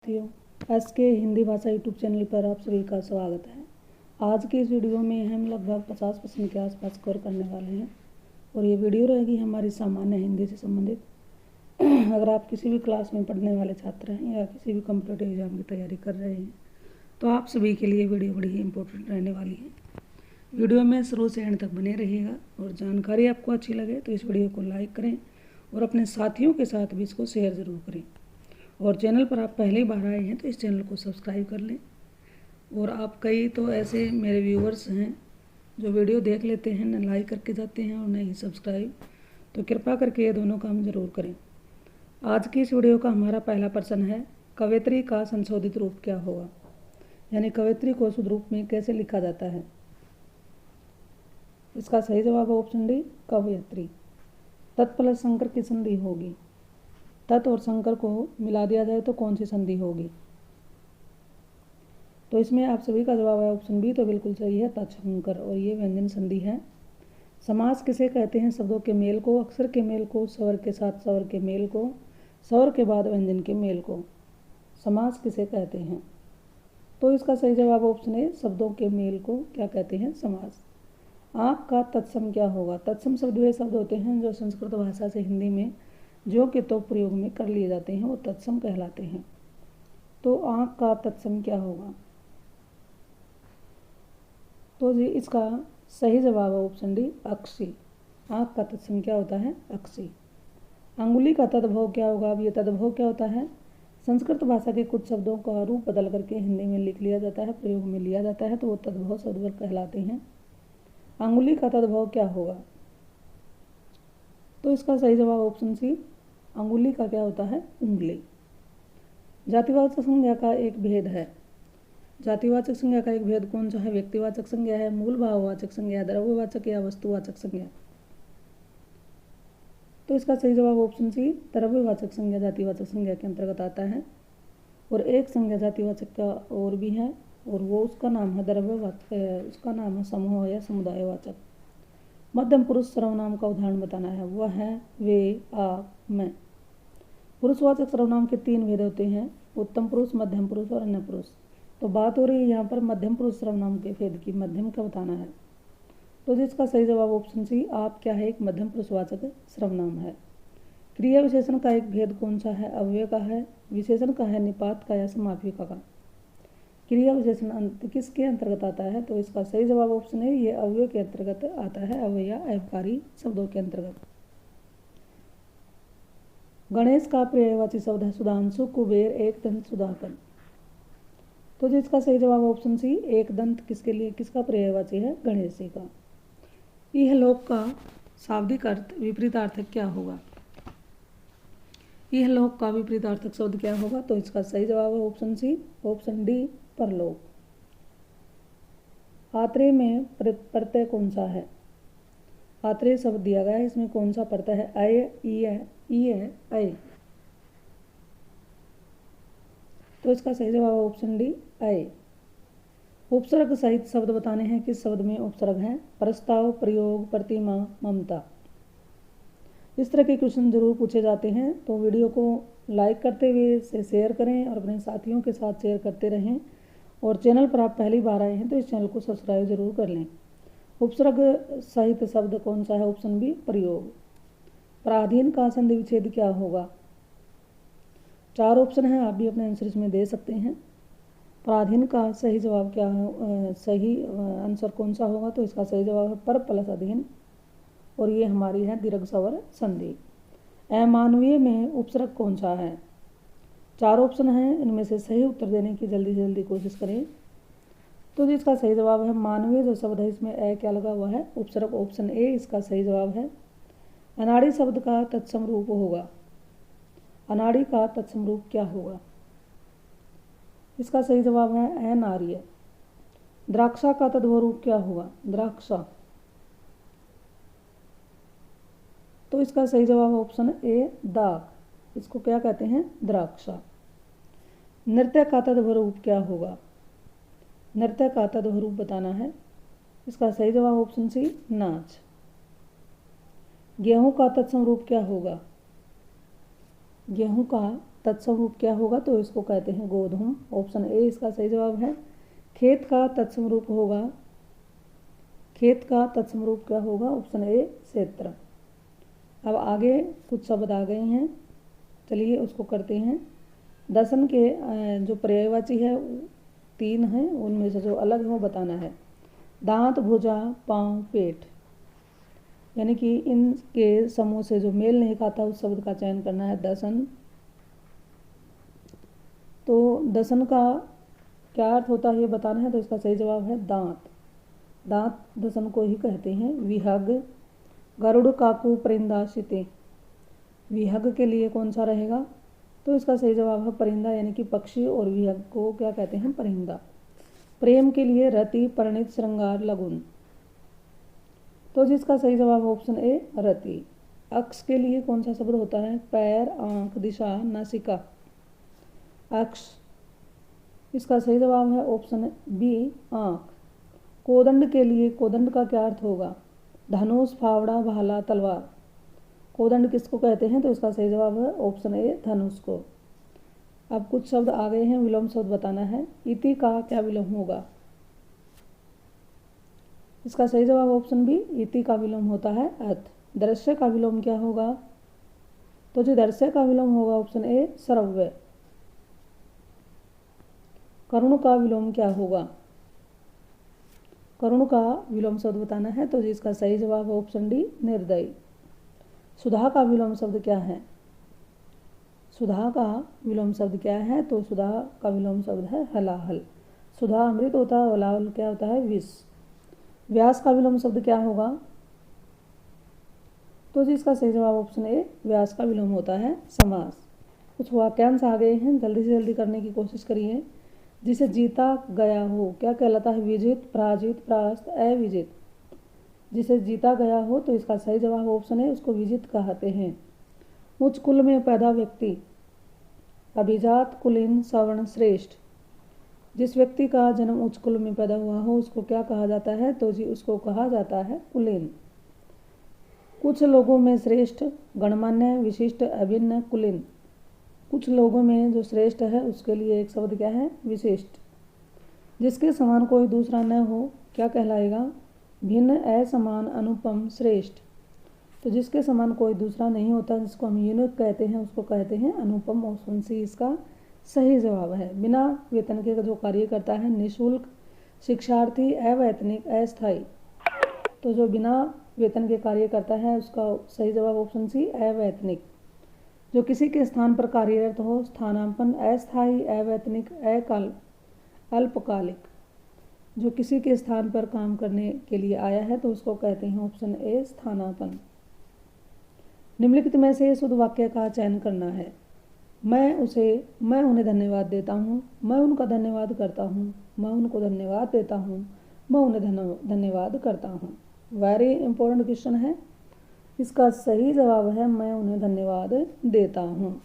साथियों, एसके हिंदी भाषा YouTube channel पर आप सभी का स्वागत है। आज की इस वीडियो में हम लगभग 50% के आसपास स्कोर करने वाले हैं और ये वीडियो रहेगी हमारी सामान्य हिंदी से संबंधित। अगर आप किसी भी क्लास में पढ़ने वाले छात्र हैं या किसी भी कॉम्पिटिटिव एग्जाम की तैयारी कर रहे हैं तो आप सभी के लिए वीडियो बड़ी ही इंपॉर्टेंट रहने वाली है। वीडियो में शुरू से एंड तक बने रहिएगा और जानकारी आपको अच्छी लगे तो इस वीडियो को लाइक करें और अपने साथियों के साथ भी इसको शेयर ज़रूर करें। और चैनल पर आप पहली बार आए हैं तो इस चैनल को सब्सक्राइब कर लें। और आप कई तो ऐसे मेरे व्यूअर्स हैं जो वीडियो देख लेते हैं, न लाइक करके जाते हैं और न ही सब्सक्राइब, तो कृपया करके ये दोनों काम ज़रूर करें। आज की इस वीडियो का हमारा पहला प्रश्न है, कवयित्री का संशोधित रूप क्या होगा, यानी कवयित्री को शुद्ध रूप में कैसे लिखा जाता है। इसका सही जवाब है ऑप्शन डी, कवयित्री। तत् प्लस संकर की संधि होगी। तत् और संकर को मिला दिया जाए तो कौन सी संधि होगी। तो इसमें आप सभी का जवाब है ऑप्शन बी, तो बिल्कुल सही है, तत्संकर, और ये व्यंजन संधि है। समास किसे कहते हैं, शब्दों के मेल को, अक्षर के मेल को, स्वर के साथ स्वर के मेल को, स्वर के बाद व्यंजन के मेल को समास किसे कहते हैं। तो इसका सही जवाब ऑप्शन है, शब्दों के मेल को क्या कहते हैं, समास। आपका तत्सम क्या होगा। तत्सम शब्द वे शब्द होते हैं जो संस्कृत भाषा से हिंदी में जो के तो प्रयोग में कर लिए जाते हैं वो तत्सम कहलाते हैं। तो आँख का तत्सम क्या होगा। तो जी इसका सही जवाब है ऑप्शन डी, अक्षी। आँख का तत्सम क्या होता है, अक्षी। अंगुली का तद्भव क्या होगा। अब ये तद्भव क्या होता है, संस्कृत भाषा के कुछ शब्दों का रूप बदल करके हिंदी में लिख लिया जाता है, प्रयोग में लिया जाता है, तो वो तद्भव शब्द कहलाते हैं। अंगुली का तद्भव क्या होगा। तो इसका सही जवाब ऑप्शन सी, अंगुली का क्या होता है, उंगली। जातिवाचक संज्ञा का एक भेद है। जातिवाचक संज्ञा का एक भेद कौन सा है, व्यक्तिवाचक संज्ञा है, मूल भाववाचक संज्ञा, द्रव्यवाचक या वस्तुवाचक संज्ञा। तो इसका सही जवाब ऑप्शन सी, द्रव्यवाचक संज्ञा जातिवाचक संज्ञा के अंतर्गत आता है। और एक संज्ञा जातिवाचक का और भी है और वो उसका नाम है द्रव्यवाचक, उसका नाम है समूह या समुदायवाचक। मध्यम पुरुष सर्वनाम का उदाहरण बताना है, वह है, वे, आप, मैं। पुरुषवाचक सर्वनाम के 3 भेद होते हैं, उत्तम पुरुष, मध्यम पुरुष और अन्य पुरुष। तो बात हो रही है यहाँ पर मध्यम पुरुष सर्वनाम के भेद की, मध्यम का बताना है। तो जिसका सही जवाब ऑप्शन सी, आप क्या है, एक मध्यम पुरुषवाचक सर्वनाम है। क्रिया विशेषण का एक भेद कौन सा है, अव्यय का है, विशेषण का है, निपात का या समापिका का। क्रिया विशेषण किसके अंतर्गत आता है, तो इसका सही जवाब ऑप्शन है, ये अव्यय के अंतर्गत आता है, अव्यय या अव्ययकारी शब्दों के अंतर्गत। गणेश का पर्यायवाची शब्द है सुधांशु, कुबेर, एक दंत, सुधाकर। तो जिसका सही जवाब ऑप्शन सी, एक दंत किसके लिए, किसका पर्यायवाची है, गणेश जी का। इहलोक का शाब्दिक अर्थ विपरीतार्थक क्या होगा। इहलोक का विपरीतार्थक शब्द क्या होगा। तो इसका सही जवाब है ऑप्शन सी, ऑप्शन डी, परलोक। आत्रेय में प्रत्यय कौन सा है। आत्रेय शब्द दिया गया है, इसमें कौन सा प्रत्यय है, अय, ई है, अय। तो इसका सही जवाब ऑप्शन डी, अय। उपसर्ग सहित शब्द बताने हैं, किस शब्द में उपसर्ग है, प्रस्ताव, प्रयोग, प्रतिमा, ममता। इस तरह के क्वेश्चन जरूर पूछे जाते हैं, तो वीडियो को लाइक करते हुए इसे शेयर करें और अपने साथियों के साथ शेयर करते रहें। और चैनल पर आप पहली बार आए हैं तो इस चैनल को सब्सक्राइब जरूर कर लें। उपसर्ग सहित शब्द कौन सा है, ऑप्शन बी, प्रयोग। पराधीन का संधि विच्छेद क्या होगा। 4 ऑप्शन है, आप भी अपने आंसर इसमें दे सकते हैं। पराधीन का सही जवाब क्या है, सही आंसर कौन सा होगा। तो इसका सही जवाब है पर प्लस अधीन, और ये हमारी है दीर्घ स्वर संधि। अमानवीय में उपसर्ग कौन सा है। 4 ऑप्शन हैं, इनमें से सही उत्तर देने की जल्दी से जल्दी कोशिश करें। तो जिसका सही जवाब है मानवीय जो शब्द है, इसमें ए क्या लगा हुआ है, उपसर्ग, ऑप्शन ए इसका सही जवाब है। अनाड़ी शब्द का तत्सम रूप होगा। अनाड़ी का तत्सम रूप क्या होगा। इसका सही जवाब है अनार्य। द्राक्षा का तद्भव रूप क्या होगा, द्राक्षा। तो इसका सही जवाब ऑप्शन ए, दाग, इसको क्या कहते हैं, द्राक्षा। नृत्य का तद्भव रूप क्या होगा। नृत्य का तद्भव रूप बताना है, इसका सही जवाब ऑप्शन सी, नाच। गेहूं का तत्सम रूप क्या होगा। गेहूं का तत्सम रूप क्या होगा, तो इसको कहते हैं गोधूम। ऑप्शन ए इसका सही जवाब है। खेत का तत्सम रूप होगा, खेत का तत्सम रूप क्या होगा, ऑप्शन ए क्षेत्र। अब आगे कुछ शब्द आ गए हैं, चलिए उसको करते हैं। दसन के जो पर्यायवाची है 3 हैं, उनमें से जो अलग है वो बताना है। दांत, भुजा, पाँव, पेट, यानी कि इनके समूह से जो मेल नहीं खाता उस शब्द का चयन करना है। दसन, तो दसन का क्या अर्थ होता है ये बताना है, तो इसका सही जवाब है दांत। दांत दसन को ही कहते हैं। विहग, गरुड़, काकू, परिंदा, सीते, विहग के लिए कौन सा रहेगा, तो इसका सही जवाब है परिंदा, यानी कि पक्षी, और विहग को क्या कहते हैं, परिंदा। प्रेम के लिए रति, परिणित, श्रृंगार, लगुन, तो जिसका सही जवाब ऑप्शन ए रति। अक्ष के लिए कौन सा शब्द होता है, पैर, आंख, दिशा, नासिका, अक्ष, इसका सही जवाब है ऑप्शन बी आंख। कोदंड के लिए कोदंड का क्या अर्थ होगा, धनुष, फावड़ा, भाला, तलवार, कोदंड किसको कहते हैं, तो इसका सही जवाब है ऑप्शन ए धनुष को। अब कुछ शब्द आ गए हैं, विलोम शब्द बताना है। इति का क्या विलोम होगा, इसका सही जवाब ऑप्शन बी इति का विलोम होता है अथ। दृश्य का विलोम क्या होगा, तो जो दृश्य का विलोम होगा ऑप्शन ए श्रव्य। करुण का विलोम क्या होगा, करुण का विलोम शब्द बताना है, तो जिसका सही जवाब है ऑप्शन डी निर्दयी। सुधा का विलोम शब्द क्या है, सुधा का विलोम शब्द क्या है, तो सुधा का विलोम शब्द है हलाहल। सुधा अमृत होता है, हलाहल क्या होता है, विष। व्यास का विलोम शब्द क्या होगा, तो जिसका सही जवाब ऑप्शन ए व्यास का विलोम होता है समास। कुछ वाक्यांश आ गए हैं, जल्दी से जल्दी करने की कोशिश करिए। जिसे जीता गया हो क्या कहलाता है, विजित, पराजित, परास्त, अविजित। जिसे जीता गया हो तो इसका सही जवाब ऑप्शन है उसको विजित कहते हैं। उच्च कुल में पैदा व्यक्ति, अभिजात, कुलीन, सवर्ण, श्रेष्ठ। जिस व्यक्ति का जन्म उच्च कुल में पैदा हुआ हो उसको क्या कहा जाता है, तो जी उसको कहा जाता है कुलीन। कुछ लोगों में श्रेष्ठ, गणमान्य, विशिष्ट, अभिन्न, कुलीन। कुछ लोगों में जो श्रेष्ठ है उसके लिए एक शब्द क्या है, विशिष्ट। जिसके समान कोई दूसरा न हो क्या कहलाएगा, भिन्न, असमान, अनुपम, श्रेष्ठ। तो जिसके समान कोई दूसरा नहीं होता जिसको हम यूनिक कहते हैं उसको कहते हैं अनुपम। ऑप्शन सी इसका सही जवाब है। बिना वेतन के जो कार्य करता है, निःशुल्क, शिक्षार्थी, अवैतनिक, अस्थायी। तो जो बिना वेतन के कार्य करता है उसका सही जवाब ऑप्शन सी अवैतनिक। जो किसी के स्थान पर कार्यरत हो, स्थानापन्न, अस्थायी, अवैतनिक, अकाल, अल्पकालिक। जो किसी के स्थान पर काम करने के लिए आया है तो उसको कहते हैं ऑप्शन ए स्थानापन्न। निम्नलिखित में से शुद्ध वाक्य का चयन करना है। मैं उन्हें धन्यवाद देता हूँ, मैं उनका धन्यवाद करता हूँ, मैं उनको धन्यवाद देता हूँ, मैं उन्हें धन्यवाद करता हूँ। वेरी इंपॉर्टेंट क्वेश्चन है। इसका सही जवाब है मैं उन्हें धन्यवाद देता हूँ।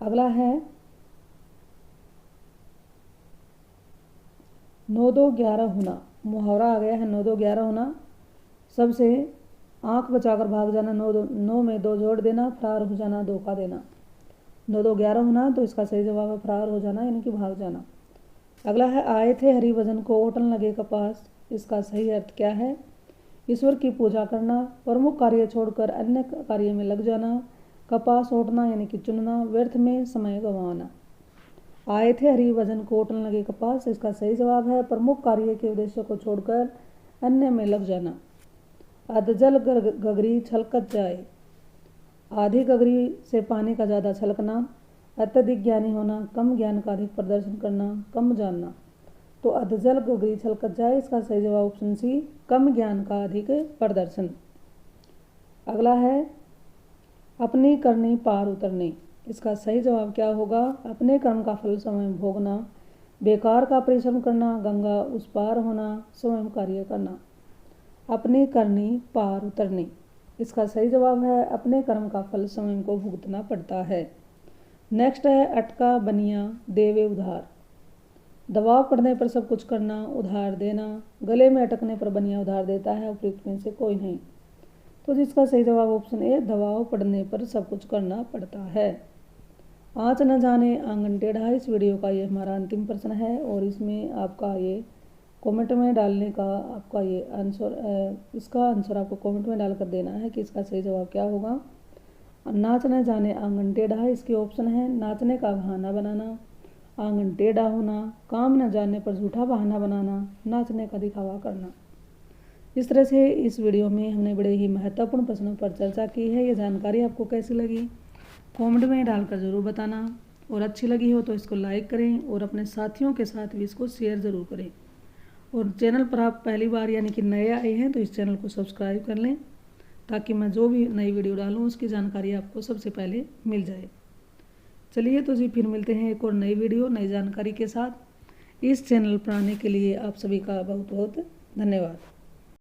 अगला है 9 2 11 होना। मुहावरा आ गया है 9 2 11 होना। सबसे आंख बचाकर भाग जाना, 9 में 2 जोड़ देना, फरार हो जाना, धोखा देना। 9 2 11 होना, तो इसका सही जवाब है फरार हो जाना यानी कि भाग जाना। अगला है आए थे हरिभजन को ओटन लगे कपास। इसका सही अर्थ क्या है, ईश्वर की पूजा करना, प्रमुख कार्य छोड़कर अन्य कार्य में लग जाना, कपास ओटना यानी कि चुनना, व्यर्थ में समय गंवाना। आए थे हरिभजन को ओटन लगे कपास, इसका सही जवाब है प्रमुख कार्य के उद्देश्य को छोड़कर अन्य में लग जाना। अधजल गगरी छलकत जाए, आधी गगरी से पानी का ज़्यादा छलकना, अत्यधिक ज्ञानी होना, कम ज्ञान का अधिक प्रदर्शन करना, कम जानना। तो अधजल गगरी छलकत जाए, इसका सही जवाब ऑप्शन सी कम ज्ञान का अधिक प्रदर्शन। अगला है अपनी करनी पार उतरने। इसका सही जवाब क्या होगा, अपने कर्म का फल स्वयं भोगना, बेकार का परिश्रम करना, गंगा उस पार होना, स्वयं कार्य करना। अपनी करनी पार उतरने, इसका सही जवाब है अपने कर्म का फल स्वयं को भुगतना पड़ता है। नेक्स्ट है अटका बनिया देवे उधार। दबाव पड़ने पर सब कुछ करना, उधार देना। गले में अटकने पर बनिया उधार देता है, उपयुक्त में से कोई नहीं। तो जिसका सही जवाब ऑप्शन ए, दबाव पड़ने पर सब कुछ करना पड़ता है। आँच न जाने आंगन टेढ़ा। इस वीडियो का ये हमारा अंतिम प्रश्न है और इसमें आपका ये कमेंट में डालने का आपका ये आंसर, इसका आंसर आपको कमेंट में डालकर देना है कि इसका सही जवाब क्या होगा। नाच न जाने आंगन टेढ़ा, इसके ऑप्शन है नाचने का बहाना बनाना, आंगन टेढ़ा होना, काम न जानने पर झूठा बहाना बनाना, नाचने का दिखावा करना। इस तरह से इस वीडियो में हमने बड़े ही महत्वपूर्ण प्रश्नों पर चर्चा की है। ये जानकारी आपको कैसी लगी कमेंट में डालकर ज़रूर बताना, और अच्छी लगी हो तो इसको लाइक करें और अपने साथियों के साथ भी इसको शेयर ज़रूर करें। और चैनल पर आप पहली बार यानी कि नए आए हैं तो इस चैनल को सब्सक्राइब कर लें, ताकि मैं जो भी नई वीडियो डालूँ उसकी जानकारी आपको सबसे पहले मिल जाए। चलिए तो जी, फिर मिलते हैं एक और नई वीडियो नई जानकारी के साथ। इस चैनल पर आने के लिए आप सभी का बहुत बहुत धन्यवाद।